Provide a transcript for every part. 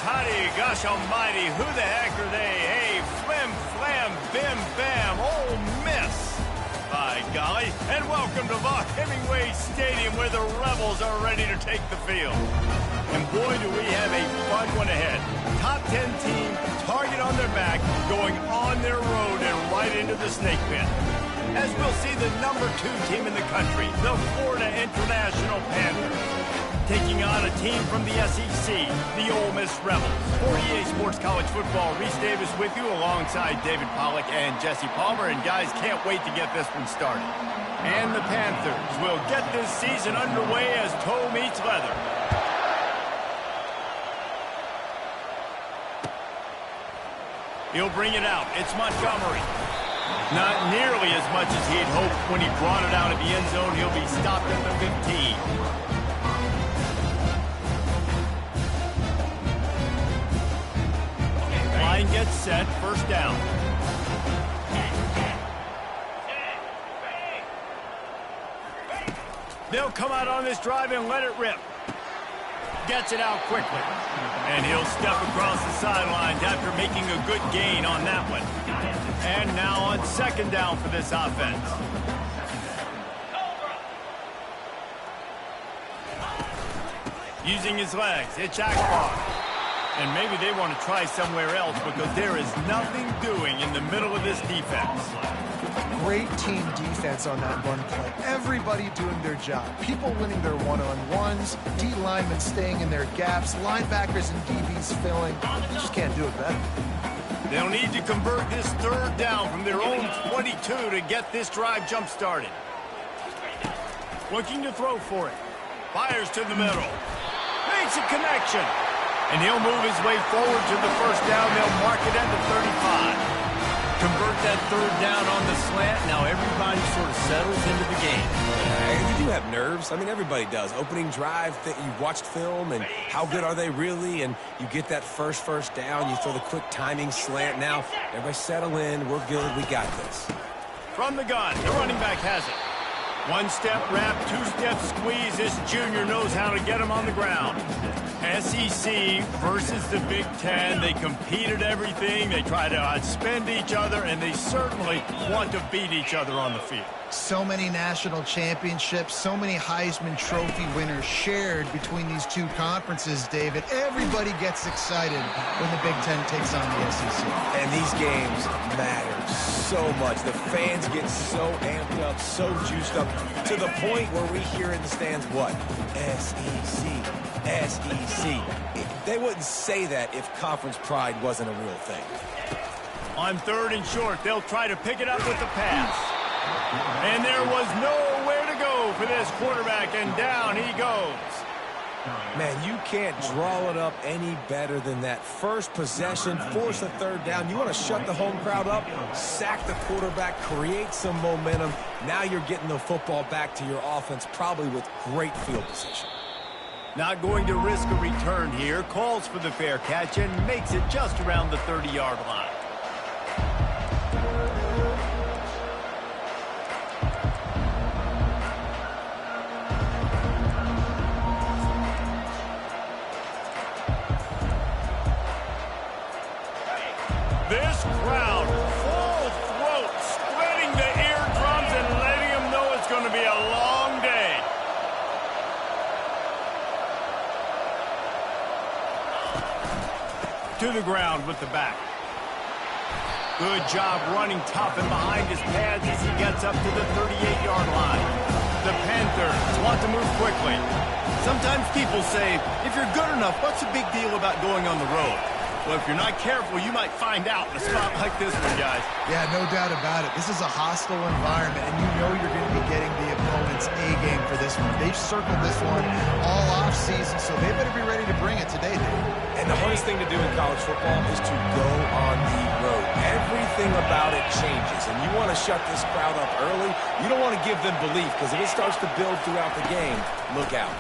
Toddy, gosh almighty, who the heck are they? Hey, flim, flam, bim, bam, Ole Miss. By golly, and welcome to Vaught Hemingway Stadium where the Rebels are ready to take the field. And boy, do we have a fun one ahead. Top 10 team, target on their back, going on their road and right into the snake pit. As we'll see the number 2 team in the country, the Florida International Panthers, taking on a team from the SEC, the Ole Miss Rebels. For EA Sports College Football, Reese Davis with you alongside David Pollack and Jesse Palmer. And guys, can't wait to get this one started. And the Panthers will get this season underway as toe meets leather. He'll bring it out. It's Montgomery. Not nearly as much as he'd hoped when he brought it out of the end zone. He'll be stopped at the 15. Line gets set, first down. They'll come out on this drive and let it rip. Gets it out quickly. And he'll step across the sidelines after making a good gain on that one. And now on second down for this offense. Using his legs, it's Akbar. And maybe they want to try somewhere else because there is nothing doing in the middle of this defense. Great team defense on that run play. Everybody doing their job. People winning their one-on-ones, D linemen staying in their gaps, linebackers and DBs filling. You just can't do it better. They'll need to convert this third down from their own 22 to get this drive jump-started. Looking to throw for it. Fires to the middle. Makes a connection. And he'll move his way forward to the first down. They'll mark it at the 35. Convert that third down on the slant. Now everybody sort of settles into the game. You do have nerves. I mean, everybody does. Opening drive, you've watched film, and how good are they really? And you get that first down. You throw the quick timing slant. Now, everybody settle in. We're good. We got this. From the gun, the running back has it. One-step wrap, two-step squeeze. This junior knows how to get him on the ground. SEC versus the Big Ten. They compete at everything. They try to outspend each other, and they certainly want to beat each other on the field. So many national championships, so many Heisman Trophy winners shared between these two conferences, David. Everybody gets excited when the Big Ten takes on the SEC. And these games matter so much. The fans get so amped up, so juiced up, to the point where we hear in the stands, what? SEC. They wouldn't say that if conference pride wasn't a real thing. On third and short, they'll try to pick it up with the pass. And there was nowhere to go for this quarterback, and down he goes. Man, you can't draw it up any better than that. First possession, force a third down. You want to shut the home crowd up, sack the quarterback, create some momentum. Now you're getting the football back to your offense, probably with great field position. Not going to risk a return here. Calls for the fair catch and makes it just around the 30-yard line. This crowd, full throat, spreading the eardrums and letting them know it's going to be a long day. to the ground with the back. Good job running tough and behind his pads as he gets up to the 38-yard line. The Panthers want to move quickly. Sometimes people say, if you're good enough, what's the big deal about going on the road? Well, if you're not careful, you might find out in a spot like this one, guys. Yeah, no doubt about it. This is a hostile environment, and you know you're going to be getting the opponent's A-game for this one. They've circled this one all off-season, so they better be ready to bring it today, Dave. And the hardest thing to do in college football is to go on the road. Everything about it changes, and you want to shut this crowd up early. You don't want to give them belief, because if it starts to build throughout the game, look out.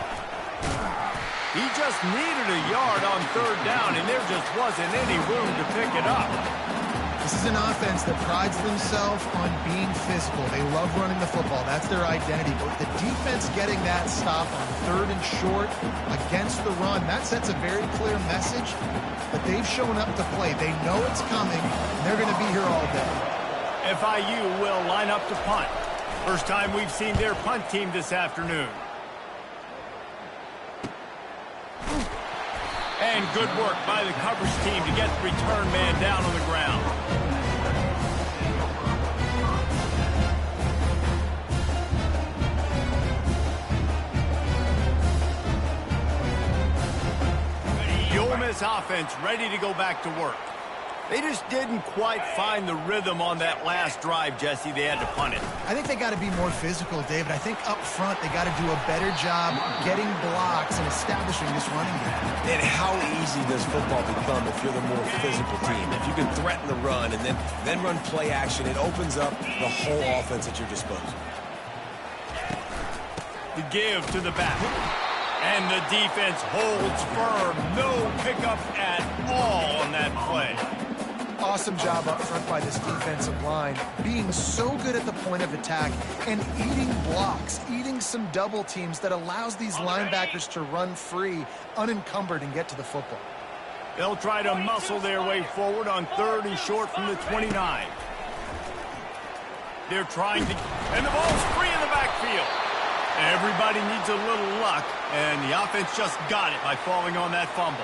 He just needed a yard on third down, and there just wasn't any room to pick it up. This is an offense that prides themselves on being physical. They love running the football. That's their identity. But the defense getting that stop on third and short against the run, that sets a very clear message that they've shown up to play. They know it's coming, and they're going to be here all day. FIU will line up to punt. First time we've seen their punt team this afternoon. And good work by the coverage team to get the return man down on the ground. The Ole Miss offense ready to go back to work. They just didn't quite find the rhythm on that last drive, Jesse. They had to punt it. I think they got to be more physical, David. I think up front they got to do a better job getting blocks and establishing this running game. And how easy does football become if you're the more physical team? If you can threaten the run and then run play action, it opens up the whole offense at your disposal. The give to the back. And the defense holds firm. No pickup at all on that play. Awesome job up front by this defensive line, being so good at the point of attack and eating blocks, eating some double teams that allows these linebackers to run free, unencumbered, and get to the football. They'll try to muscle their way forward on third and short from the 29. They're trying to, and the ball's free in the backfield. Everybody needs a little luck, and the offense just got it by falling on that fumble.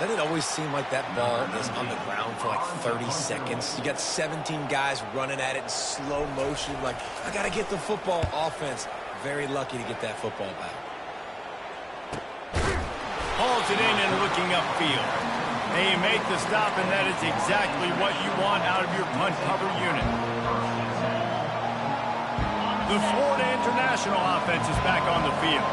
Doesn't it always seem like that ball is on the ground for like 30 seconds? You got 17 guys running at it in slow motion. Like, I got to get the football. Offense, very lucky to get that football back. Hauls it in and looking upfield. They make the stop, and that is exactly what you want out of your punt cover unit. The Florida International offense is back on the field.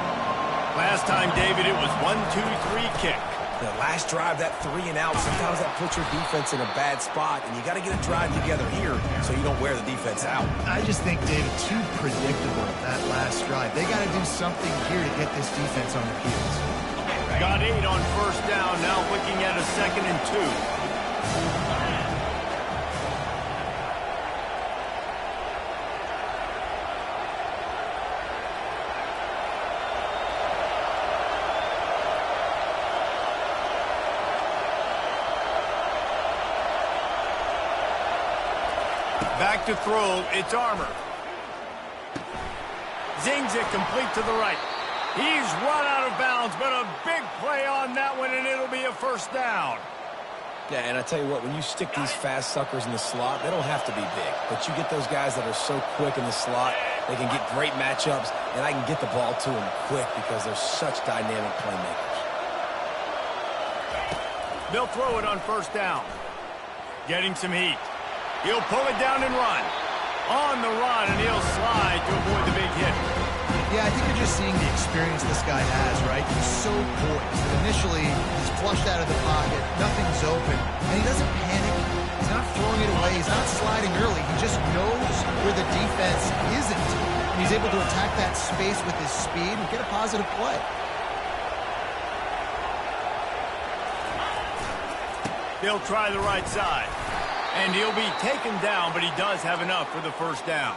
Last time, David, it was 1-2-3 kick. The last drive, that 3 and out, sometimes that puts your defense in a bad spot, and you got to get a drive together here so you don't wear the defense out. I just think, David, too predictable that last drive. They got to do something here to get this defense on their heels. Got 8 on first down, now looking at a 2nd and 2. Back to throw, it's Armour. Zings it complete to the right. He's run out of bounds, but a big play on that one, and it'll be a first down. Yeah, and I tell you what, when you stick these fast suckers in the slot, they don't have to be big. But you get those guys that are so quick in the slot, they can get great matchups, and I can get the ball to them quick because they're such dynamic playmakers. They'll throw it on first down. Getting some heat. He'll pull it down and run. On the run, and he'll slide to avoid the big hit. Yeah, I think you're just seeing the experience this guy has, right? He's so poised. Initially, he's flushed out of the pocket. Nothing's open. And he doesn't panic. He's not throwing it away. He's not sliding early. He just knows where the defense isn't. And he's able to attack that space with his speed and get a positive play. They'll try the right side. And he'll be taken down, but he does have enough for the first down.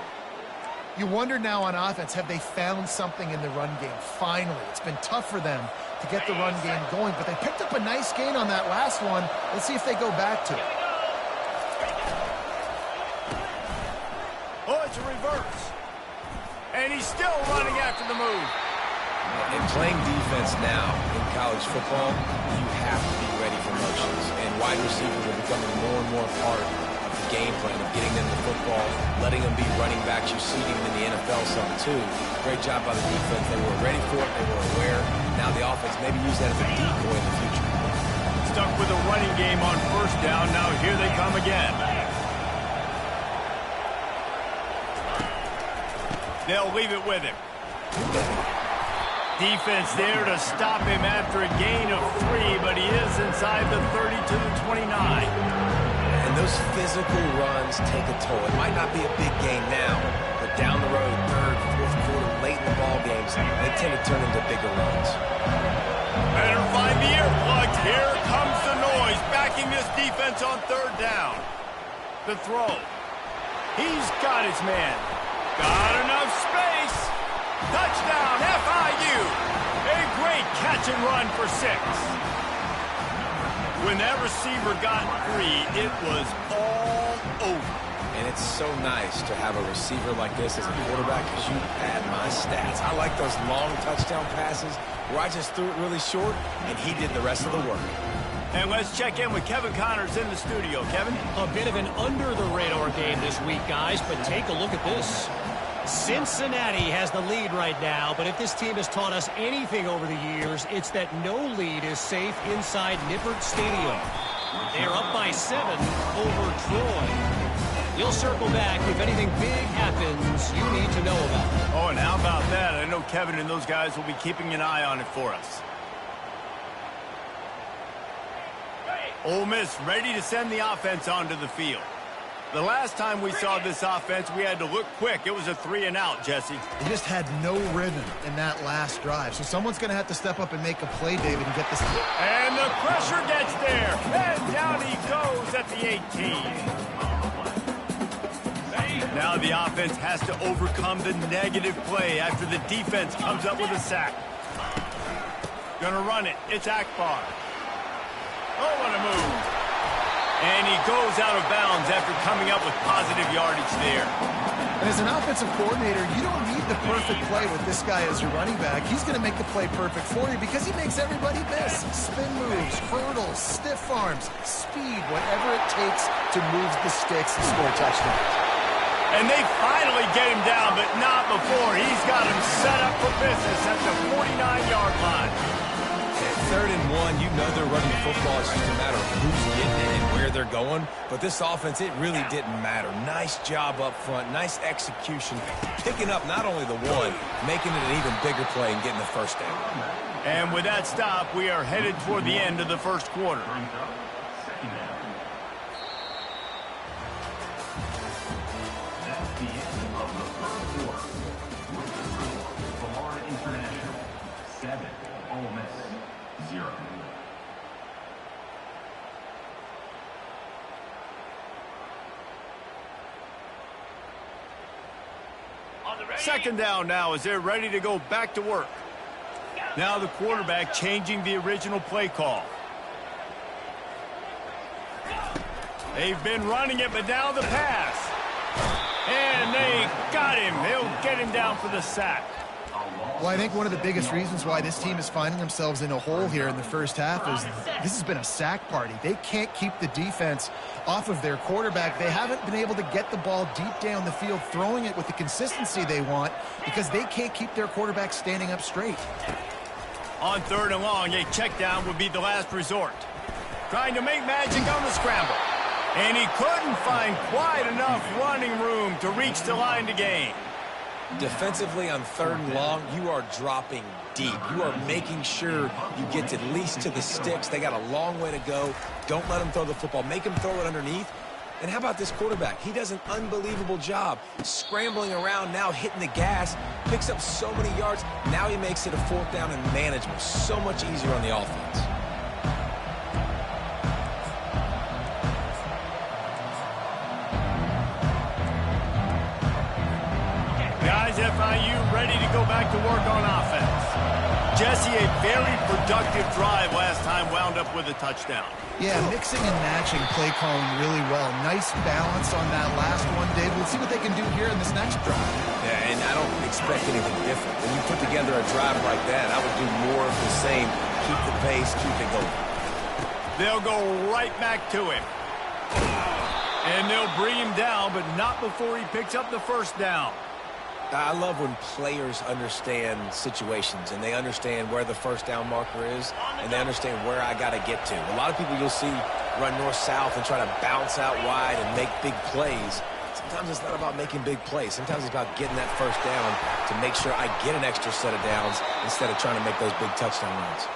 You wonder now on offense, have they found something in the run game? Finally, it's been tough for them to get the run game going, but they picked up a nice gain on that last one. Let's see if they go back to it. Oh, it's a reverse. And he's still running after the move. And playing defense now in college football, you have to be ready for motions. And wide receivers are becoming more and more part of the game plan of getting them the football, letting them be running backs. You see them in the NFL some too. Great job by the defense. They were ready for it. They were aware. Now the offense maybe use that as a decoy in the future. Stuck with a running game on first down. Now here they come again. They'll leave it with him. Defense there to stop him after a gain of 3, but he is inside the 30 to the 29. And those physical runs take a toll. It might not be a big gain now, but down the road, third, fourth quarter, late in the ball games, they tend to turn into bigger runs. Better find the earplugs. Here comes the noise, backing this defense on third down. The throw. He's got his man. Got enough space. Touchdown, FIU. A great catch and run for 6. When that receiver got free, it was all over. And it's so nice to have a receiver like this as a quarterback because you pad my stats. I like those long touchdown passes where I just threw it really short and he did the rest of the work. And let's check in with Kevin Connors in the studio. Kevin? A bit of an under-the-radar game this week, guys, but take a look at this. Cincinnati has the lead right now, but if this team has taught us anything over the years, it's that no lead is safe inside Nippert Stadium. They're up by 7 over Troy. We'll circle back if anything big happens you need to know about. Oh, and how about that? I know Kevin and those guys will be keeping an eye on it for us. Ole Miss ready to send the offense onto the field. The last time we saw this offense, we had to look quick. It was a 3-and-out, Jesse. They just had no rhythm in that last drive. So someone's going to have to step up and make a play, David, and get this. And the pressure gets there. And down he goes at the 18. Now the offense has to overcome the negative play after the defense comes up with a sack. Gonna run it. It's Akbar. Oh, what a move. And he goes out of bounds after coming up with positive yardage there. And as an offensive coordinator, you don't need the perfect play with this guy as your running back. He's going to make the play perfect for you because he makes everybody miss. Spin moves, hurdles, stiff arms, speed, whatever it takes to move the sticks and score touchdowns. And they finally get him down, but not before. He's got him set up for business at the 49-yard line. At 3rd and 1, you know they're running the football. It's just a matter of who's getting it and where they're going. But this offense, it really didn't matter. Nice job up front, nice execution, picking up not only the one, making it an even bigger play and getting the first down. And with that stop, we are headed toward the end of the first quarter. Second down now as they're ready to go back to work. Now the quarterback changing the original play call. They've been running it, but now the pass. And they got him. They'll get him down for the sack. Well, I think one of the biggest reasons why this team is finding themselves in a hole here in the first half is this has been a sack party. They can't keep the defense off of their quarterback. They haven't been able to get the ball deep down the field, throwing it with the consistency they want because they can't keep their quarterback standing up straight. On 3rd and long, a check down would be the last resort. Trying to make magic on the scramble. And he couldn't find quite enough running room to reach the line to gain. Defensively on 3rd and long, you are dropping deep. You are making sure you get at least to the sticks. They got a long way to go. Don't let them throw the football. Make them throw it underneath. And how about this quarterback? He does an unbelievable job scrambling around now, hitting the gas, picks up so many yards. Now he makes it a 4th down and manageable. So much easier on the offense. Guys, FIU ready to go back to work on offense. Jesse, a very productive drive last time wound up with a touchdown. Yeah, mixing and matching play calling really well. Nice balance on that last one, Dave. We'll see what they can do here in this next drive. Yeah, and I don't expect anything different. When you put together a drive like that, I would do more of the same. Keep the pace, keep it going. They'll go right back to him. And they'll bring him down, but not before he picks up the first down. I love when players understand situations and they understand where the first down marker is and they understand where I got to get to. A lot of people you'll see run north-south and try to bounce out wide and make big plays. Sometimes it's not about making big plays. Sometimes it's about getting that first down to make sure I get an extra set of downs instead of trying to make those big touchdown runs.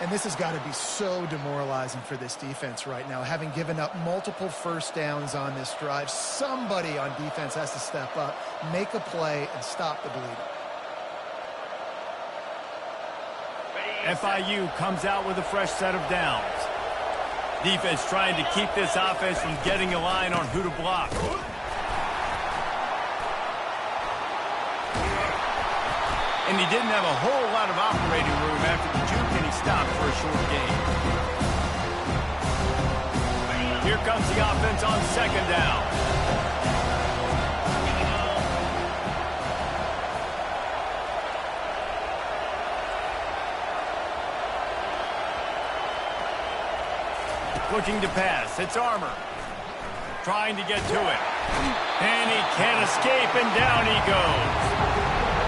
And this has got to be so demoralizing for this defense right now. Having given up multiple first downs on this drive, somebody on defense has to step up, make a play, and stop the bleeding. FIU comes out with a fresh set of downs. Defense trying to keep this offense from getting a line on who to block. And he didn't have a whole lot of operating room after the juke, and he stopped for a short gain. Here comes the offense on second down. Looking to pass. It's Armour. Trying to get to it. And he can't escape, and down he goes.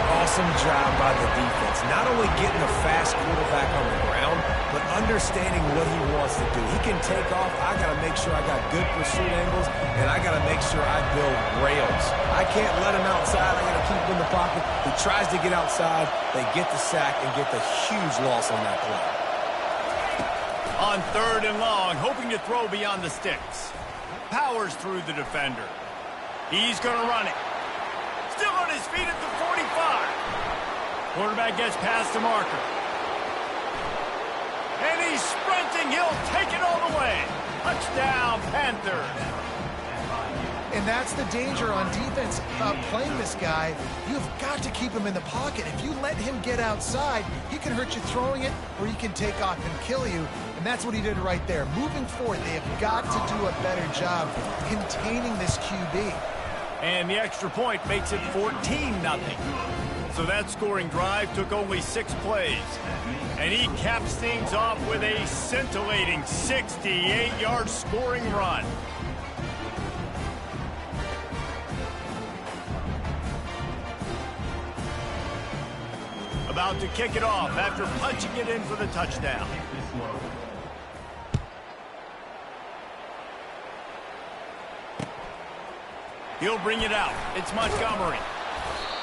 Awesome job by the defense. Not only getting a fast quarterback on the ground, but understanding what he wants to do. He can take off. I got to make sure I got good pursuit angles, and I got to make sure I build rails. I can't let him outside. I got to keep him in the pocket. He tries to get outside. They get the sack and get the huge loss on that play. On third and long, hoping to throw beyond the sticks. Powers through the defender. He's going to run it. Still on his feet at the 45. Quarterback gets past the marker. And he's sprinting. He'll take it all the way. Touchdown, Panthers. And that's the danger on defense about playing this guy. You've got to keep him in the pocket. If you let him get outside, he can hurt you throwing it, or he can take off and kill you. And that's what he did right there. Moving forward, they have got to do a better job containing this QB. And the extra point makes it 14-0. So that scoring drive took only 6 plays. And he caps things off with a scintillating 68-yard scoring run. About to kick it off after punching it in for the touchdown. He'll bring it out. It's Montgomery.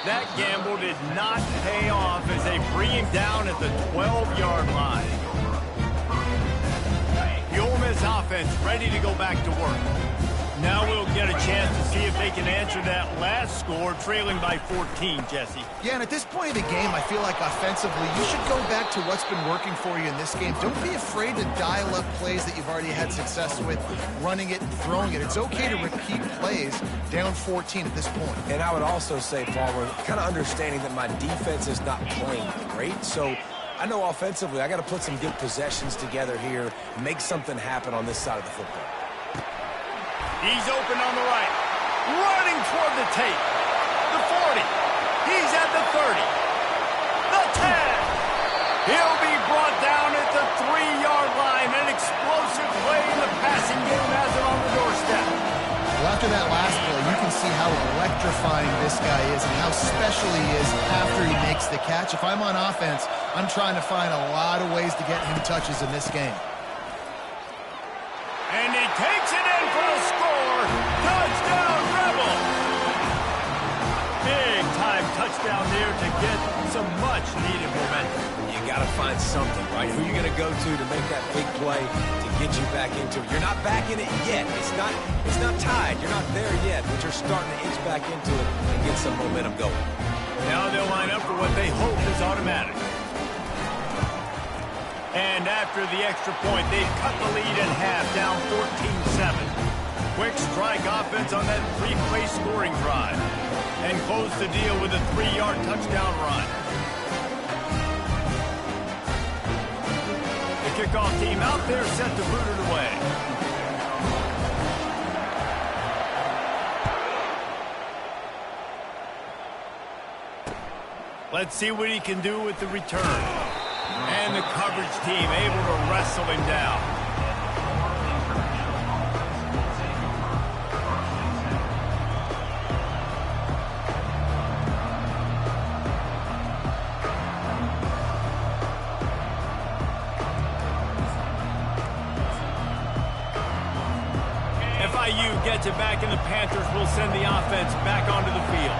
That gamble did not pay off as they bring him down at the 12-yard line. The Ole Miss offense ready to go back to work. Now we'll get a chance to see if they can answer that last score, trailing by 14, Jesse. Yeah, and at this point of the game, I feel like offensively, you should go back to what's been working for you in this game. Don't be afraid to dial up plays that you've already had success with, running it and throwing it. It's okay to repeat plays down 14 at this point. And I would also say, Palmer, kind of understanding that my defense is not playing great, so I know offensively I got to put some good possessions together here, make something happen on this side of the football. He's open on the right. Running toward the tape. The 40. He's at the 30. The 10. He'll be brought down at the 3-yard line. An explosive play in the passing game has him on the doorstep. Well, after that last play, you can see how electrifying this guy is and how special he is after he makes the catch. If I'm on offense, I'm trying to find a lot of ways to get him touches in this game. And he takes it in for the score. Touchdown, Rebel. Big time touchdown there to get some much needed momentum. You got to find something, right? Who are you going to go to make that big play to get you back into it? You're not back in it yet. It's not tied. You're not there yet, but you're starting to inch back into it and get some momentum going. Now they'll line up for what they hope is automatic. And after the extra point, they've cut the lead in half, down 14-7. Quick strike offense on that 3-play scoring drive. And close the deal with a 3-yard touchdown run. kickoff team out there set to boot it away. Let's see what he can do with the return. And the coverage team able to wrestle him down. FIU gets it back, and the Panthers will send the offense back onto the field.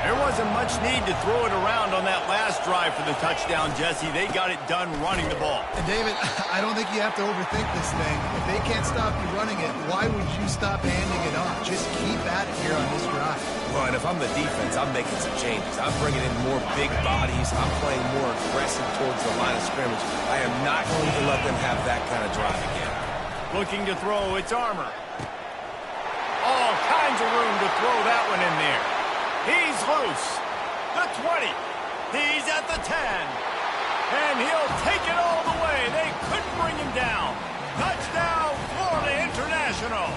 There wasn't much need to throw it around on that last drive for the touchdown, Jesse. They got it done running the ball. And David, I don't think you have to overthink this thing. If they can't stop you running it, why would you stop handing it off? Just keep at it here on this drive. Well, and if I'm the defense, I'm making some changes. I'm bringing in more big bodies. I'm playing more aggressive towards the line of scrimmage. I am not going to let them have that kind of drive again. Looking to throw, it's Armour. All kinds of room to throw that one in there. He's loose. The 20. He's at the 10. And he'll take it all the way. They couldn't bring him down. Touchdown, Florida International.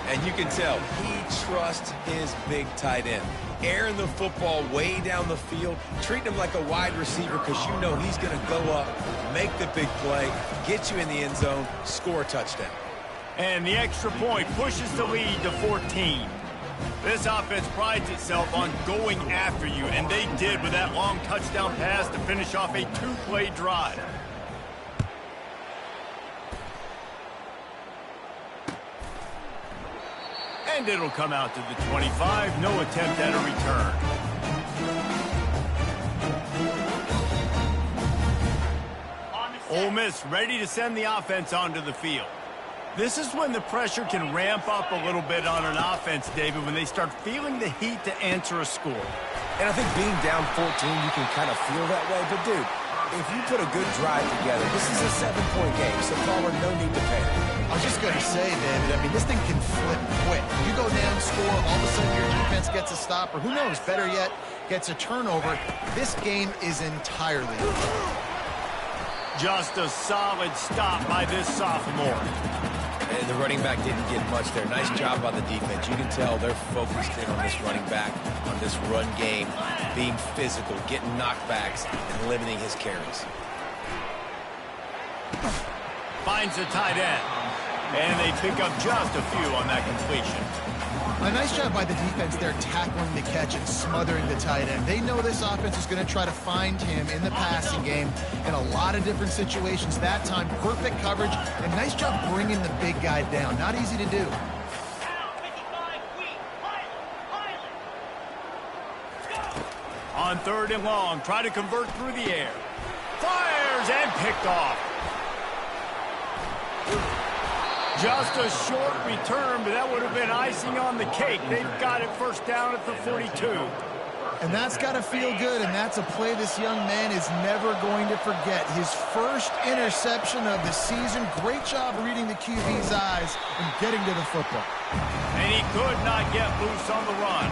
And you can tell he trusts his big tight end. Airing the football way down the field, treating him like a wide receiver because you know he's going to go up, make the big play, get you in the end zone, score a touchdown. And the extra point pushes the lead to 14. This offense prides itself on going after you, and they did with that long touchdown pass to finish off a two-play drive. And it'll come out to the 25. No attempt at a return. Ole Miss ready to send the offense onto the field. This is when the pressure can ramp up a little bit on an offense, David, when they start feeling the heat to answer a score. And I think being down 14, you can kind of feel that way. But, dude, if you put a good drive together, this is a 7-point game, so Palmer, no need to panic. I was just going to say, David, I mean, this thing can flip quick. You go down, score, all of a sudden your defense gets a stop, or who knows, better yet, gets a turnover. This game is entirely over. Just a solid stop by this sophomore. And the running back didn't get much there. Nice job by the defense. You can tell they're focused in on this running back, on this run game, being physical, getting knockbacks, and limiting his carries. Finds the tight end. And they pick up just a few on that completion. A nice job by the defense there tackling the catch and smothering the tight end. They know this offense is going to try to find him in the passing game in a lot of different situations. That time, perfect coverage, and nice job bringing the big guy down. Not easy to do. On 3rd and long, try to convert through the air. Fires and picked off. Just a short return, but that would have been icing on the cake. They've got it first down at the 42. And that's got to feel good, and that's a play this young man is never going to forget. His first interception of the season. Great job reading the QB's eyes and getting to the football. And he could not get loose on the run.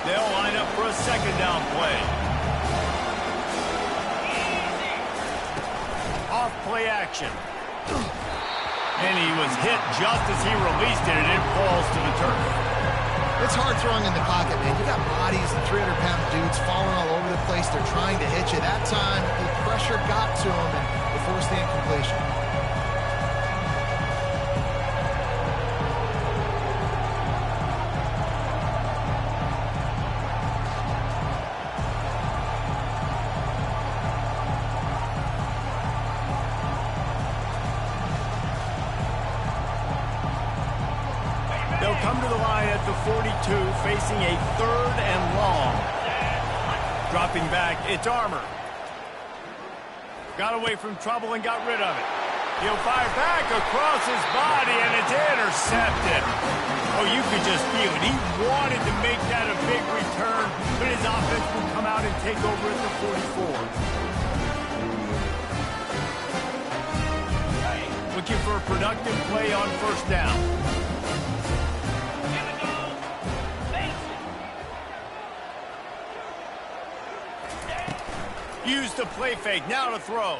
They'll line up for a 2nd down play. Off play action. And he was hit just as he released it, and it falls to the turf. It's hard throwing in the pocket, man. You got bodies and 300-pound dudes falling all over the place. They're trying to hit you. That time, the pressure got to him, and it forced the incompletion. They'll come to the line at the 42, facing a 3rd and long. Dropping back, it's Armour. Got away from trouble and got rid of it. He'll fire back across his body, and it's intercepted. Oh, you could just feel it. He wanted to make that a big return, but his offense would come out and take over at the 44. Looking for a productive play on 1st down. Use the play fake. Now to throw.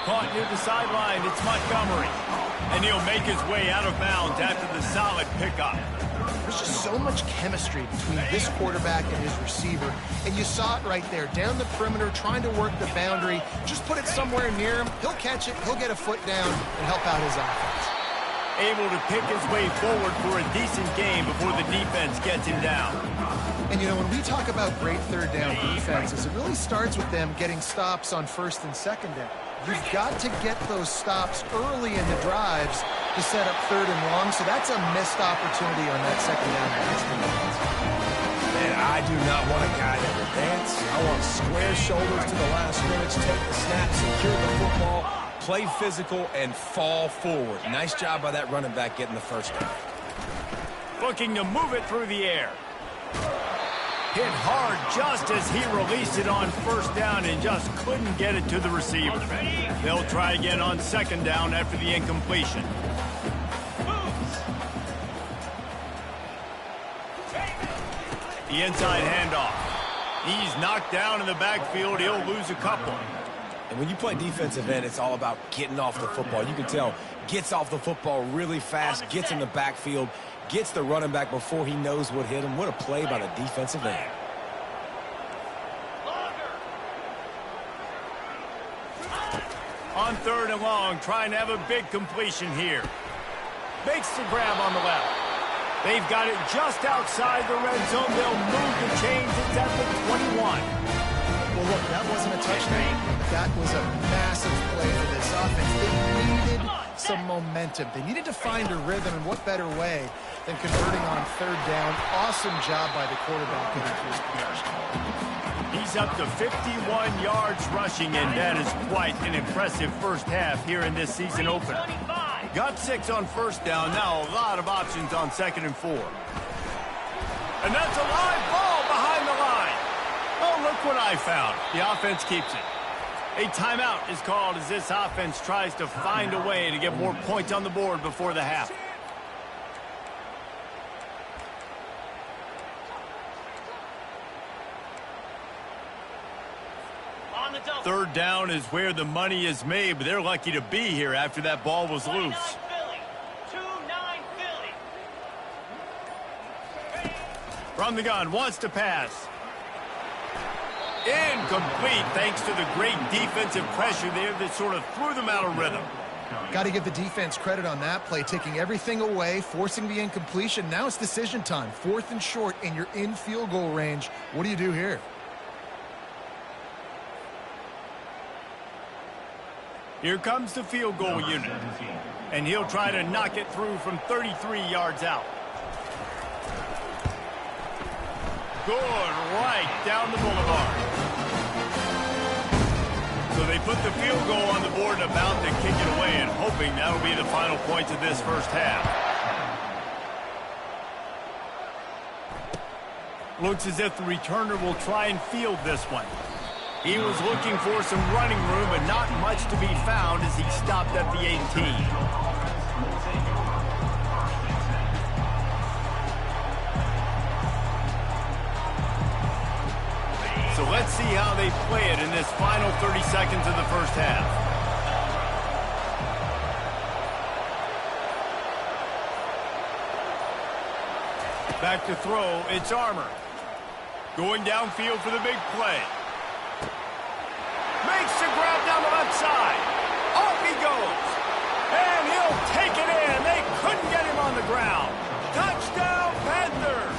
Caught near the sideline. It's Montgomery. And he'll make his way out of bounds after the solid pickup. There's just so much chemistry between this quarterback and his receiver. And you saw it right there. Down the perimeter, trying to work the boundary. Just put it somewhere near him. He'll catch it. He'll get a foot down and help out his offense. Able to pick his way forward for a decent game before the defense gets him down. And, you know, when we talk about great third down defenses, it really starts with them getting stops on first and second down. You've got to get those stops early in the drives to set up third and long, so that's a missed opportunity on that second down defense. Man, I do not want a guy that will dance. I want square shoulders to the last scrimmage, take the snap, secure the football, play physical, and fall forward. Nice job by that running back getting the first down. Looking to move it through the air. Hit hard just as he released it on first down and just couldn't get it to the receiver. They'll try again on second down after the incompletion. The inside handoff. He's knocked down in the backfield. He'll lose a couple. And when you play defensive end, it's all about getting off the football. You can tell, gets off the football really fast, gets in the backfield, gets the running back before he knows what hit him. What a play by the defensive end. On third and long, trying to have a big completion here. Makes the grab on the left. They've got it just outside the red zone. They'll move the chains. It's at the 21. Well, look, that wasn't a touchdown. That was a massive play for this offense. They needed some momentum. They needed to find a rhythm, and what better way than converting on third down. Awesome job by the quarterback getting through his possession. He's up to 51 yards rushing, and that is quite an impressive first half here in this season opener. Got 6 on first down. Now a lot of options on second and 4. And that's a live ball behind the line. Oh, look what I found. The offense keeps it. A timeout is called as this offense tries to find a way to get more points on the board before the half. Third down is where the money is made, but they're lucky to be here after that ball was loose. From the gun, wants to pass. Incomplete, thanks to the great defensive pressure there that sort of threw them out of rhythm. Got to give the defense credit on that play, taking everything away, forcing the incompletion. Now it's decision time. 4th and short, and you're in field goal range. What do you do here? Here comes the field goal unit, and he'll try to knock it through from 33 yards out. Good, right down the boulevard. So they put the field goal on the board and about to kick it away, and hoping that'll be the final points of this first half. Looks as if the returner will try and field this one. He was looking for some running room, but not much to be found as he stopped at the 18. So let's see how they play it in this final 30 seconds of the first half. Back to throw, it's Armour. Going downfield for the big play. Makes the grab down the left side. Off he goes. And he'll take it in. They couldn't get him on the ground. Touchdown, Panthers.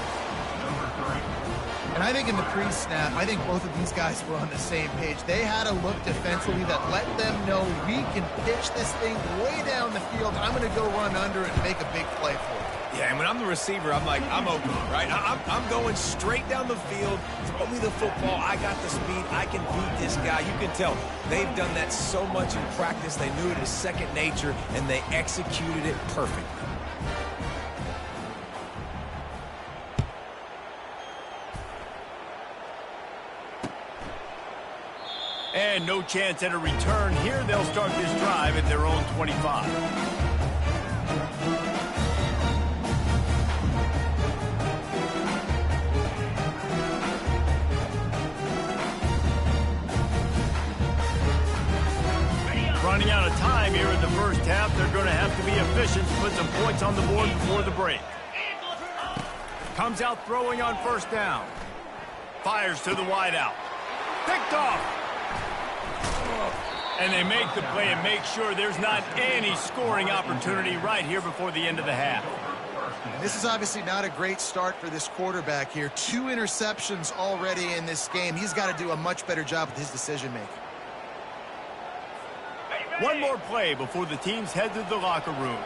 And I think in the pre-snap, I think both of these guys were on the same page. They had a look defensively that let them know we can pitch this thing way down the field. I'm going to go run under and make a big play for it. Yeah, and when I'm the receiver, I'm like, I'm open, right? I'm going straight down the field. Throw me the football. I got the speed. I can beat this guy. You can tell they've done that so much in practice. They knew it was second nature, and they executed it perfectly. And no chance at a return here. They'll start this drive at their own 25. time here in the first half. They're going to have to be efficient to put some points on the board before the break. Comes out throwing on first down. Fires to the wideout. Picked off. And they make the play and make sure there's not any scoring opportunity right here before the end of the half. This is obviously not a great start for this quarterback here. 2 interceptions already in this game. He's got to do a much better job with his decision-making. One more play before the teams head to the locker rooms.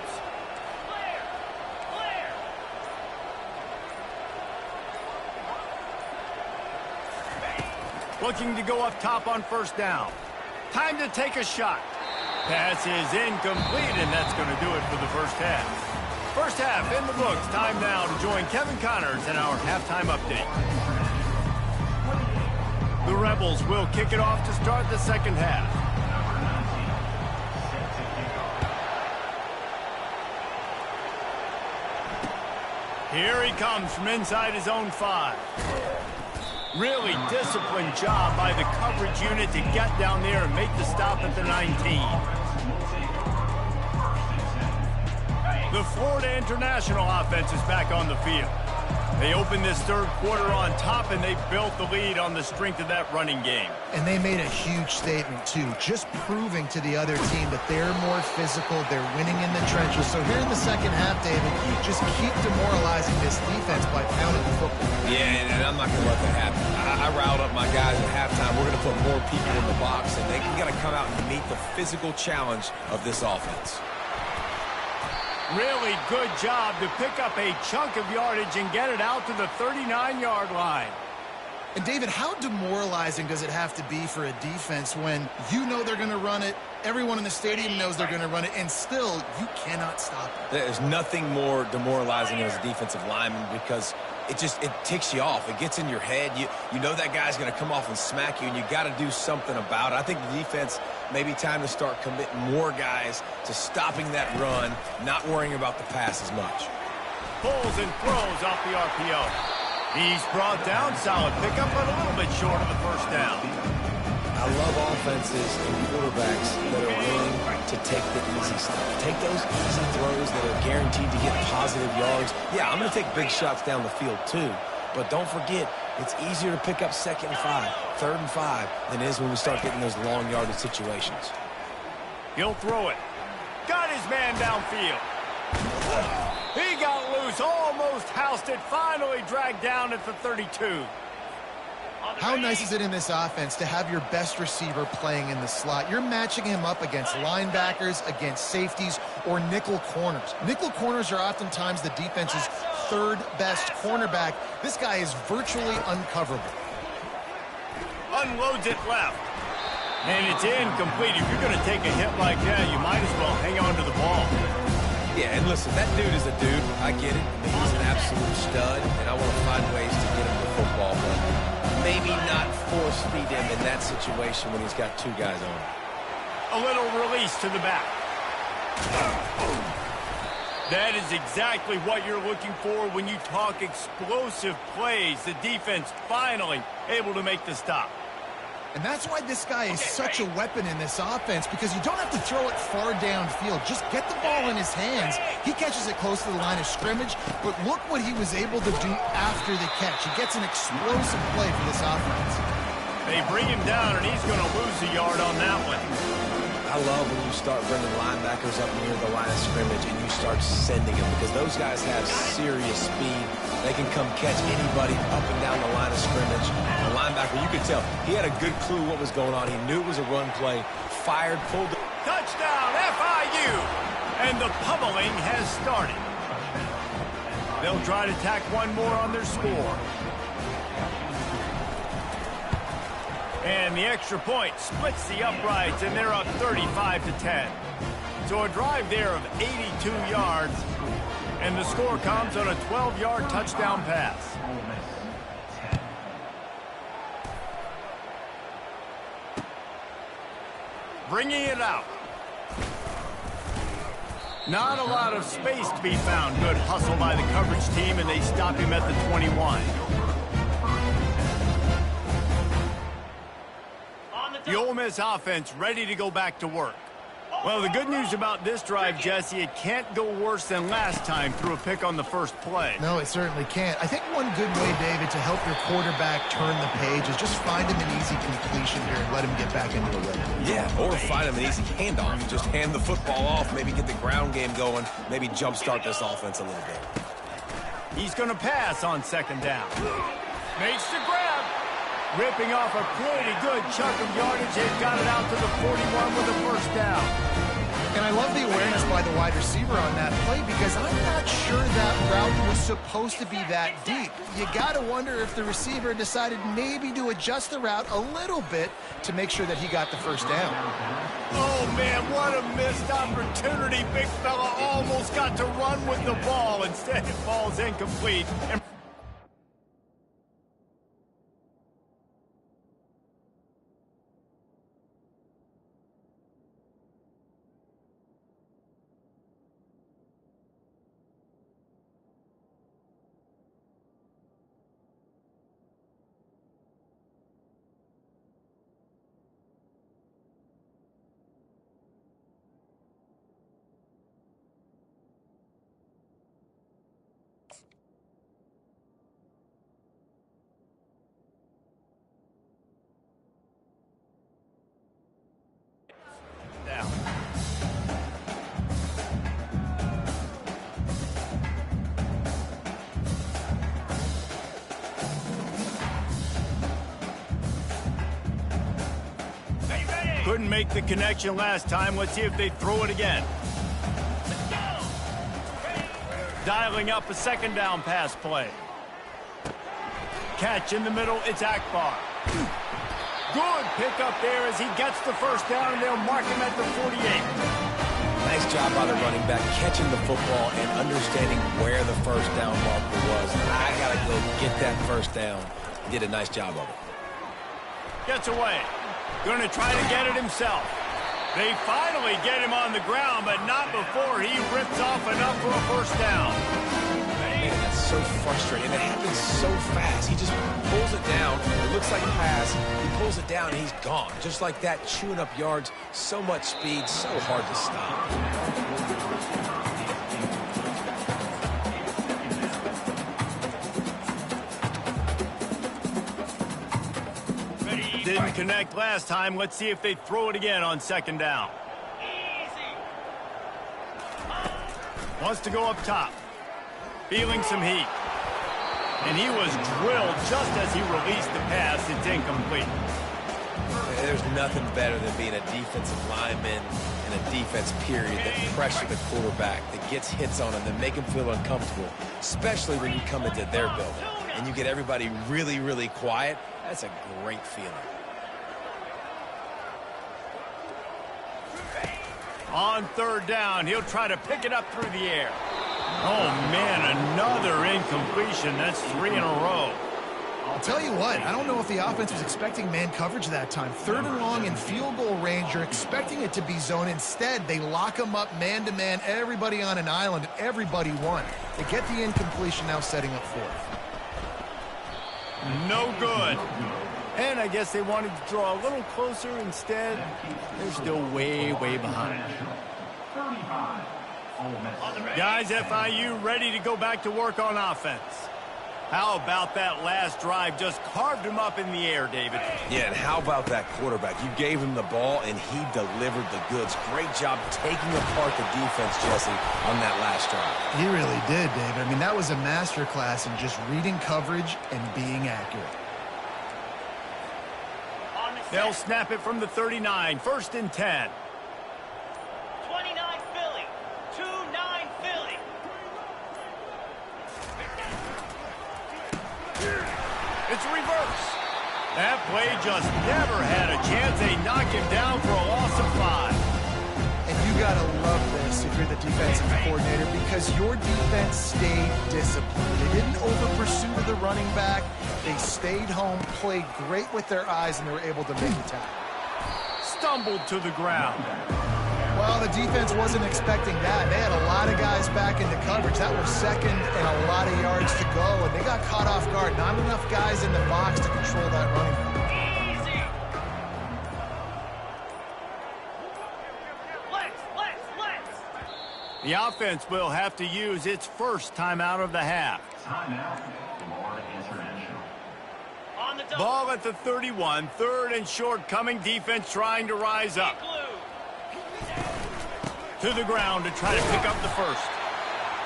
Looking to go up top on first down. Time to take a shot. Pass is incomplete, and that's going to do it for the first half. First half in the books. Time now to join Kevin Connors in our halftime update. The Rebels will kick it off to start the second half. Here he comes from inside his own 5. Really disciplined job by the coverage unit to get down there and make the stop at the 19. The Florida International offense is back on the field. They opened this third quarter on top, and they built the lead on the strength of that running game. And they made a huge statement, too, just proving to the other team that they're more physical, they're winning in the trenches. So here in the second half, David, just keep demoralizing this defense by pounding the football. Yeah, and I'm not going to let that happen. I riled up my guys at halftime. We're going to put more people in the box, and they got to come out and meet the physical challenge of this offense. Really good job to pick up a chunk of yardage and get it out to the 39-yard line. And, David, how demoralizing does it have to be for a defense when you know they're going to run it, everyone in the stadium knows they're going to run it, and still you cannot stop it? There's nothing more demoralizing as a defensive lineman because it ticks you off. It gets in your head. You know that guy's going to come off and smack you, and you got to do something about it. I think the defense maybe time to start committing more guys to stopping that run, not worrying about the pass as much. Pulls and throws off the RPO. He's brought down, solid pickup, but a little bit short of the first down. I love offenses and quarterbacks that are willing to take the easy stuff. Take those easy throws that are guaranteed to get positive yards. Yeah, I'm going to take big shots down the field too, but don't forget, it's easier to pick up 2nd and 5, 3rd and 5 than it is when we start getting those long yardage situations. He'll throw it. Got his man downfield. He got loose, almost housed it, finally dragged down at the 32. How nice is it in this offense to have your best receiver playing in the slot? You're matching him up against linebackers, against safeties, or nickel corners. Nickel corners are oftentimes the defense's 3rd best cornerback. This guy is virtually uncoverable. Unloads it left. And it's incomplete. If you're going to take a hit like that, you might as well hang on to the ball. Yeah, and listen, that dude is a dude. I get it. He's an absolute stud, and I want to find ways to get him the football, but maybe not force feed him in that situation when he's got 2 guys on him. A little release to the back. That is exactly what you're looking for when you talk explosive plays. The defense finally able to make the stop. And that's why this guy is such a weapon in this offense, because you don't have to throw it far downfield. Just get the ball in his hands. He catches it close to the line of scrimmage, but look what he was able to do after the catch. He gets an explosive play for this offense. They bring him down, and he's going to lose a yard on that one. I love when you start bringing linebackers up near the line of scrimmage and you start sending them, because those guys have serious speed. They can come catch anybody up and down the line of scrimmage. The linebacker, you could tell, he had a good clue what was going on. He knew it was a run play, fired, pulled it. Touchdown, FIU! And the pummeling has started. They'll try to tack one more on their score. And the extra point splits the uprights, and they're up 35-10. So a drive there of 82 yards, and the score comes on a 12-yard touchdown pass. Bringing it out. Not a lot of space to be found. Good hustle by the coverage team, and they stop him at the 21. The Ole Miss offense ready to go back to work. Well, the good news about this drive, Jesse, it can't go worse than last time through a pick on the first play. No, it certainly can't. I think one good way, David, to help your quarterback turn the page is just find him an easy completion here and let him get back into the rhythm. Yeah, or find him an easy handoff. Just hand the football off, maybe get the ground game going, maybe jumpstart this offense a little bit. He's going to pass on second down. Makes the grab. Ripping off a pretty good chunk of yardage. They've got it out to the 41 with a first down. And I love the awareness by the wide receiver on that play because I'm not sure that route was supposed to be that deep. You got to wonder if the receiver decided maybe to adjust the route a little bit to make sure that he got the first down. Oh, man, what a missed opportunity. Big fella almost got to run with the ball. Instead, it falls incomplete. Couldn't make the connection last time. Let's see if they throw it again. Dialing up a second down pass play. Catch in the middle, it's Akbar. Good pickup there as he gets the first down, and they'll mark him at the 48. Nice job by the running back, catching the football and understanding where the first down marker was. I got to go get that first down. He did a nice job of it. Gets away. Going to try to get it himself. They finally get him on the ground, but not before he rips off enough for a first down. Man, that's so frustrating. It happens so fast. He just pulls it down. It looks like a pass. He pulls it down, and he's gone. Just like that, chewing up yards. So much speed, so hard to stop. Didn't connect last time. Let's see if they throw it again on second down. Wants to go up top. Feeling some heat. And he was drilled just as he released the pass. It's incomplete. There's nothing better than being a defensive lineman in a defense period that pressure the quarterback, that gets hits on him, that make him feel uncomfortable, especially when you come into their building and you get everybody really, really quiet. That's a great feeling. On third down, he'll try to pick it up through the air. Oh, man, another incompletion. That's 3 in a row. I'll tell you what, I don't know if the offense was expecting man coverage that time. Third and long in field goal range, you're expecting it to be zone. Instead, they lock them up man-to-man, everybody on an island, and everybody won. They get the incompletion, now setting up fourth. No good. And I guess they wanted to draw a little closer. Instead, they're still way, way behind. Guys, FIU ready to go back to work on offense. How about that last drive? Just carved him up in the air, David. Yeah, and how about that quarterback? You gave him the ball, and he delivered the goods. Great job taking apart the defense, Jesse, on that last drive. He really did, David. I mean, that was a masterclass in just reading coverage and being accurate. They'll snap it from the 39. First and 10. 29 Philly. 2-9 Philly. It's a reverse. That play just never had a chance. They knock him down for a loss of 5. And you got to love this if you're the defensive coordinator because your defense stayed disciplined. They didn't over-pursue the running back. They stayed home, played great with their eyes, and they were able to make the tackle. Stumbled to the ground. Well, the defense wasn't expecting that. They had a lot of guys back into coverage. That was second and a lot of yards to go, and they got caught off guard. Not enough guys in the box to control that running back. Easy. Flex. The offense will have to use its first timeout of the half. Timeout, Florida International. On the double. Ball at the 31, third and short coming, defense trying to rise up. To the ground to try to pick up the first.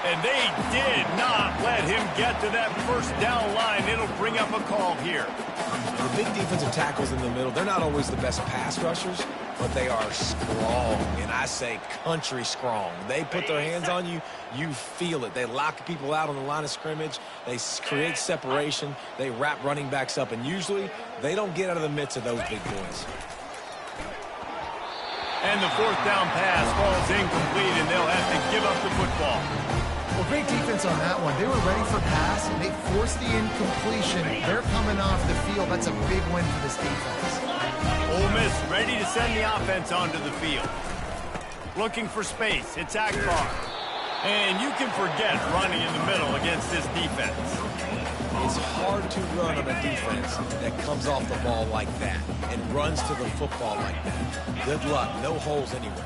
And they did not let him get to that first down line. It'll bring up a call here. The big defensive tackles in the middle, they're not always the best pass rushers, but they are strong, and I say country strong. They put their hands on you, you feel it. They lock people out on the line of scrimmage. They create separation. They wrap running backs up, and usually they don't get out of the midst of those big boys. And the fourth down pass falls incomplete, and they'll have to give up the football. Well, great defense on that one. They were ready for pass, and they forced the incompletion. They're coming off the field. That's a big win for this defense. Ole Miss ready to send the offense onto the field. Looking for space. It's Akbar. And you can forget running in the middle against this defense. It's hard to run on a defense that comes off the ball like that and runs to the football like that. Good luck. No holes anywhere.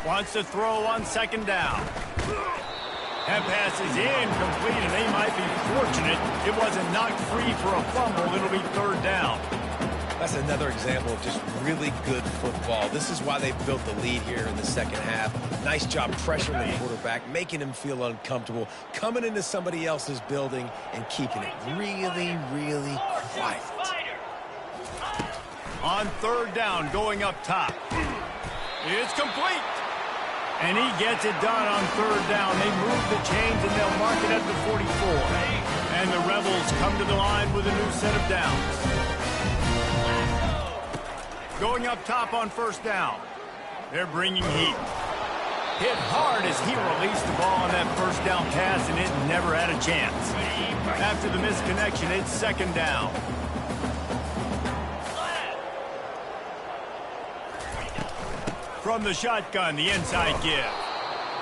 Wants to throw on second down. That pass is incomplete, and they might be fortunate it wasn't knocked free for a fumble. It'll be third down. That's another example of just really good football. This is why they built the lead here in the second half. Nice job pressuring the quarterback, making him feel uncomfortable, coming into somebody else's building and keeping it really, really quiet. On third down, going up top. It's complete. And he gets it done on third down. They move the chains, and they'll mark it at the 44. And the Rebels come to the line with a new set of downs. Going up top on first down. They're bringing heat. Hit hard as he released the ball on that first down pass, and it never had a chance. After the misconnection, it's second down. From the shotgun, the inside give.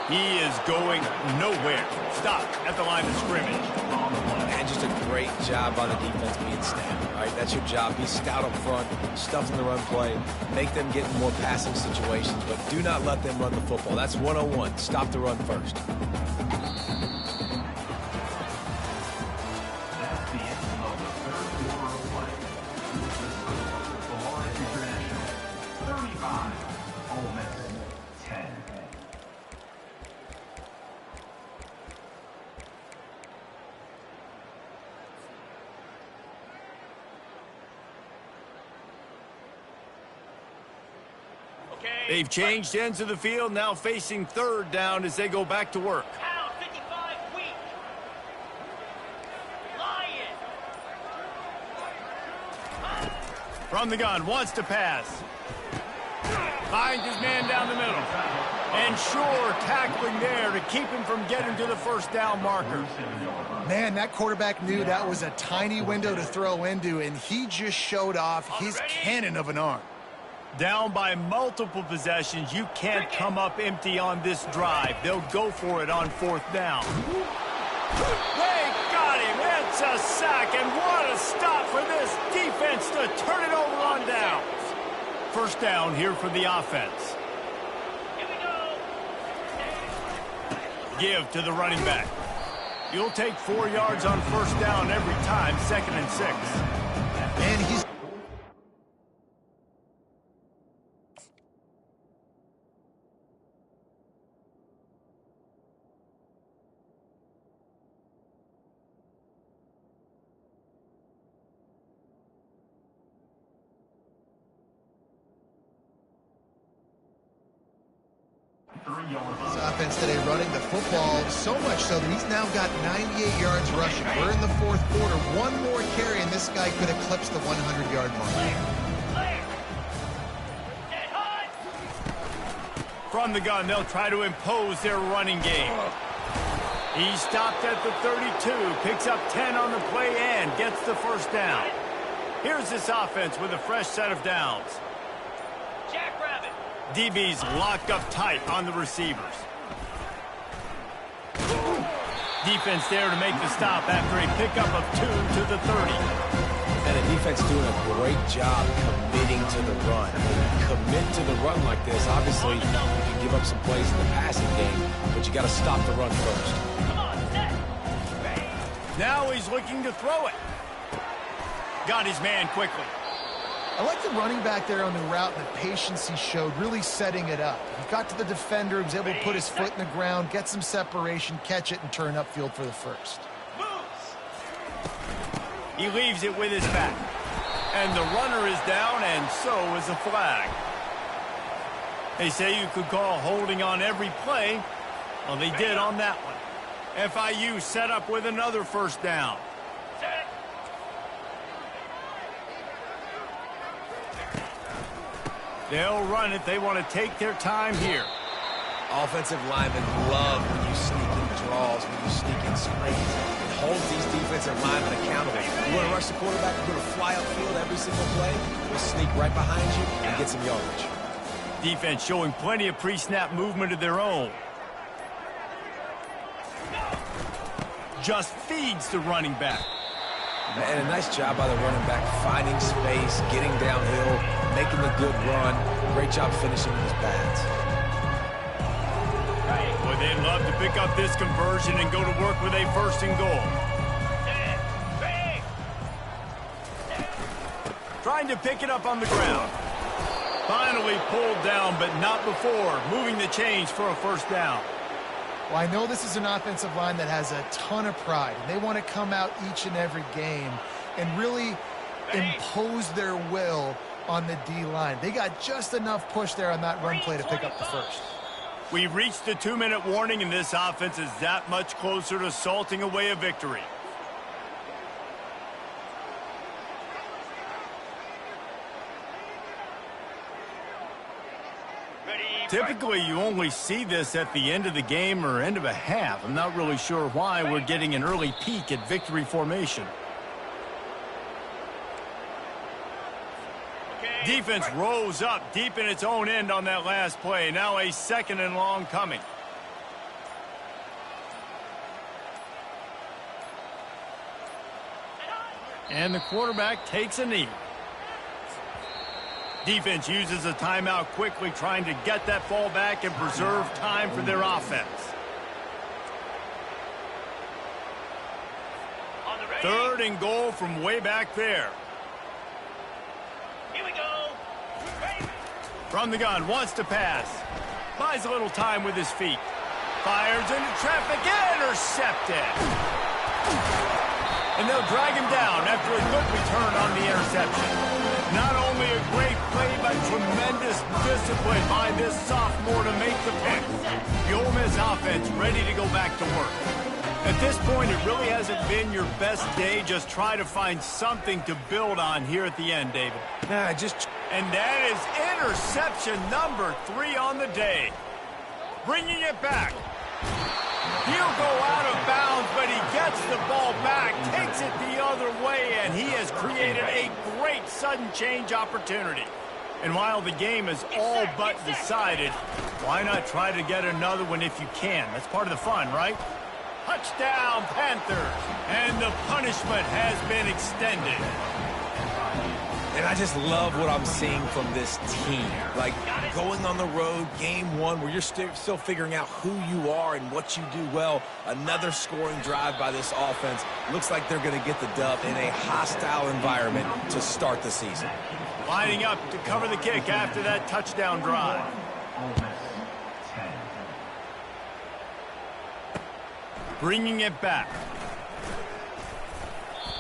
He is going nowhere. Stop at the line of scrimmage. And just a great job on the defense being stout. All right, that's your job. Be stout up front, stuff in the run play, make them get in more passing situations, but do not let them run the football. That's 101. Stop the run first. That's the end of the third quarter of play. Florida International 35, Ole Miss 10. They've changed ends of the field, now facing third down as they go back to work. Pound 55 weak. Lion. From the gun, wants to pass. Finds his man down the middle. And sure, tackling there to keep him from getting to the first down marker. Man, that quarterback knew that was a tiny window to throw into, and he just showed off his cannon of an arm. Down by multiple possessions, you can't come up empty on this drive. They'll go for it on fourth down. They got him. It's a sack, and what a stop for this defense to turn it over on downs. First down here for the offense. Here we go. Give to the running back. You'll take 4 yards on first down every time, 2nd and 6. And he's His offense today running the football so much so that he's now got 98 yards rushing. We're in the fourth quarter. One more carry, and this guy could eclipse the 100-yard mark. From the gun, they'll try to impose their running game. He stopped at the 32, picks up 10 on the play and gets the first down. Here's this offense with a fresh set of downs. Jackrabbit. DB's locked up tight on the receivers. Defense there to make the stop after a pickup of 2 to the 30. And the defense doing a great job committing to the run. When you commit to the run like this, obviously you can give up some plays in the passing game, but you got to stop the run first. Now he's looking to throw it. Got his man quickly. I like the running back there on the route and the patience he showed, really setting it up. He got to the defender, he was able to put his foot in the ground, get some separation, catch it, and turn upfield for the first. He leaves it with his back. And the runner is down, and so is a flag. They say you could call holding on every play. Well, they did on that one. FIU set up with another first down. They'll run it. They want to take their time here. Offensive linemen love when you sneak in draws, when you sneak in screens. It holds these defensive linemen accountable. You want to rush the quarterback, you're going to fly upfield every single play. We'll sneak right behind you and get some yardage. Defense showing plenty of pre-snap movement of their own. Just feeds the running back. And a nice job by the running back, finding space, getting downhill, making the good run. Great job finishing with his pads. Boy, they'd love to pick up this conversion and go to work with a first and goal. Trying to pick it up on the ground. Finally pulled down, but not before. Moving the chains for a first down. Well, I know this is an offensive line that has a ton of pride, and they want to come out each and every game and really impose their will on the D-line. They got just enough push there on that run play to pick up the first. We reached the 2-minute warning, and this offense is that much closer to salting away a victory. Typically, you only see this at the end of the game or end of a half. I'm not really sure why we're getting an early peek at victory formation. Defense rose up deep in its own end on that last play. Now a second and long coming. And the quarterback takes a knee. Defense uses a timeout quickly, trying to get that ball back and preserve time for their offense. Third and goal from way back there. Here we go. From the gun, wants to pass. Buys a little time with his feet. Fires into traffic, intercepted. And they'll drag him down after a good return on the interception. Not only a great play, but tremendous discipline by this sophomore to make the pick. The Ole Miss offense ready to go back to work. At this point, it really hasn't been your best day. Just try to find something to build on here at the end, David. And that is interception number 3 on the day. Bringing it back. He'll go out of bounds, but he gets the ball back, takes it the other way, and he has created a great sudden change opportunity. And while the game is all but decided, why not try to get another one if you can? That's part of the fun, right? Touchdown, Panthers! And the punishment has been extended. And I just love what I'm seeing from this team. Like, going on the road, game one, where you're still figuring out who you are and what you do well. Another scoring drive by this offense. Looks like they're going to get the dub in a hostile environment to start the season. Lining up to cover the kick after that touchdown drive. Ole Miss, 10. Bringing it back.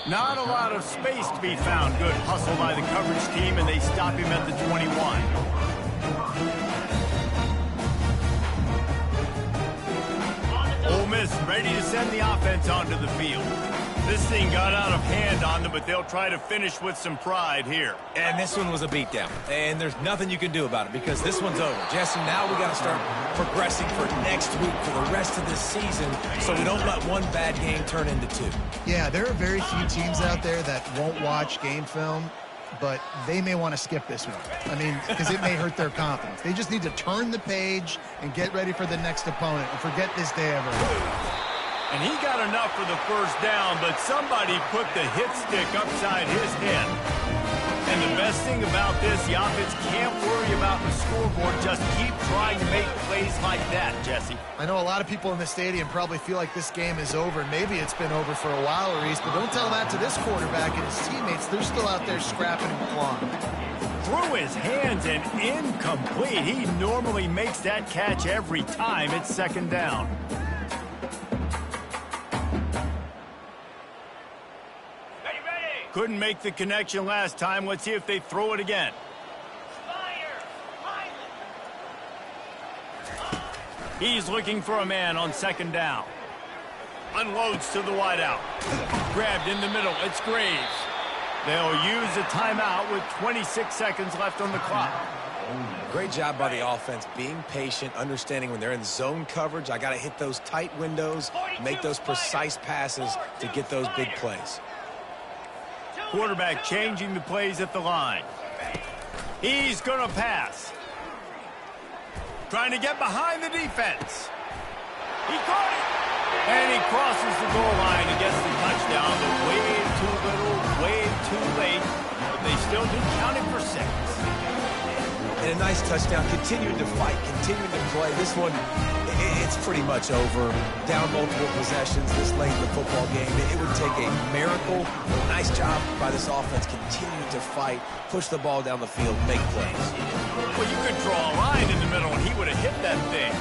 Not a lot of space to be found. Good hustle by the coverage team, and they stop him at the 21. Ole Miss ready to send the offense onto the field. This thing got out of hand on them, but they'll try to finish with some pride here. And this one was a beatdown. And there's nothing you can do about it because this one's over. Jesse, now we got to start progressing for next week, for the rest of this season, so we don't let one bad game turn into 2. Yeah, there are very few teams out there that won't watch game film, but they may want to skip this one. I mean, because it may hurt their confidence. They just need to turn the page and get ready for the next opponent and forget this day ever. And he got enough for the first down, but somebody put the hit stick upside his head. And the best thing about this, the offense can't worry about the scoreboard. Just keep trying to make plays like that, Jesse. I know a lot of people in the stadium probably feel like this game is over. Maybe it's been over for a while, Reese, but don't tell that to this quarterback and his teammates. They're still out there scrapping and clawing. Through his hands and incomplete. He normally makes that catch every time it's second down. Couldn't make the connection last time. Let's see if they throw it again. He's looking for a man on second down. Unloads to the wideout. Grabbed in the middle. It's Graves. They'll use a timeout with 26 seconds left on the clock. Great job by the offense, being patient, understanding when they're in zone coverage, I got to hit those tight windows, make those precise passes to get those big plays. Quarterback changing the plays at the line. He's going to pass. Trying to get behind the defense. He caught it. And he crosses the goal line and gets the touchdown, but way too little, way too late. But they still do count it for 6. And a nice touchdown, continuing to fight, continuing to play. This one, it's pretty much over. Down multiple possessions this late in the football game. It would take a miracle. Nice job by this offense, continuing to fight, push the ball down the field, make plays. Well, you could draw a line in the middle and he would have hit that thing.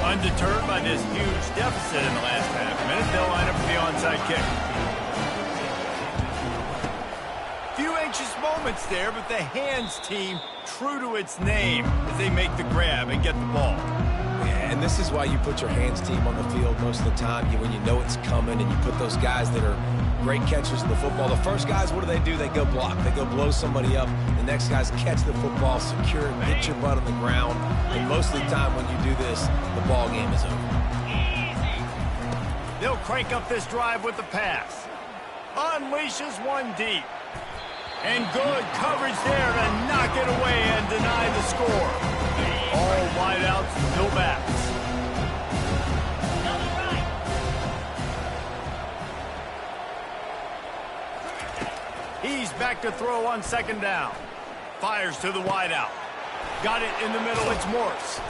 Undeterred by this huge deficit in the last half minute, they'll line up for the onside kick. Few anxious moments there, but the hands team true to its name as they make the grab and get the ball. Yeah, and this is why you put your hands team on the field most of the time. When you know it's coming and you put those guys that are great catchers in the football. The first guys, what do? They go block. They go blow somebody up. The next guys catch the football, secure it, get your butt on the ground. And most of the time when you do this, the ball game is over. They'll crank up this drive with the pass. Unleashes one deep. And good coverage there to knock it away and deny the score. All wideouts, no backs. He's back to throw on second down. Fires to the wideout. Got it in the middle. It's Morse.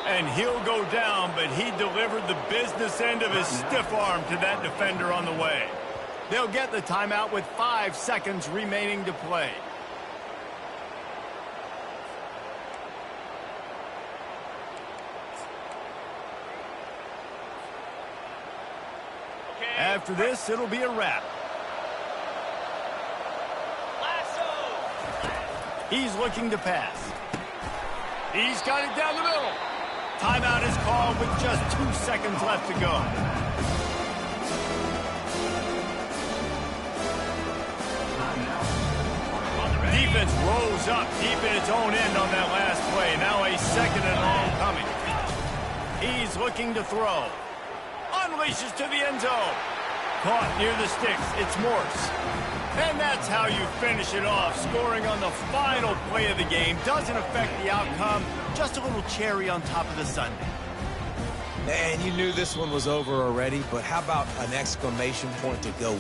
And he'll go down, but he delivered the business end of his stiff arm to that defender on the way. They'll get the timeout with 5 seconds remaining to play. After this, it'll be a wrap. He's looking to pass. He's got it down the middle. Timeout is called with just 2 seconds left to go. Defense rose up deep in its own end on that last play. Now a second and long coming. He's looking to throw. Unleashes to the end zone. Caught near the sticks. It's Morse. And that's how you finish it off. Scoring on the final play of the game doesn't affect the outcome. Just a little cherry on top of the sundae. Man, you knew this one was over already, but how about an exclamation point to go